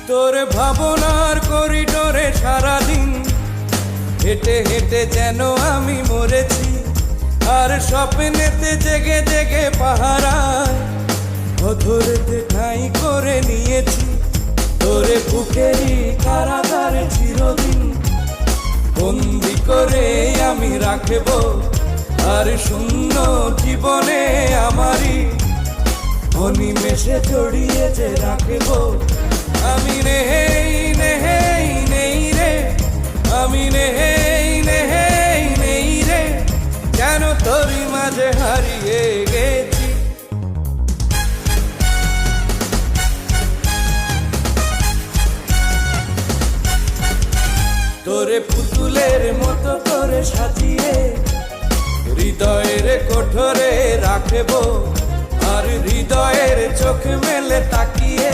তোর ভাবনার করিডোরে সারাদিন হেঁটে হেঁটে যেন আমি মরেছি, আর স্বপ্নেতে জেগে জেগে পাহারায় অধরেতে ঠাঁই করে নিয়েছি। তোরে বুকেরই কারাগারে চিরদিন বন্দি করে আমি রাখব, আর শূন্য জীবনে আমারই অনিমেষে জড়িয়ে যে রাখব। আমি নেই নেই নেই রে, আমি নেই নেই নেই রে, কেন তোরই মাঝে হারিয়ে গেছি। তোরে পুতুলের মতো করে সাজিয়ে হৃদয়ের কোঠরে রাখব, আর হৃদয়ের চোখ মেলে তাকিয়ে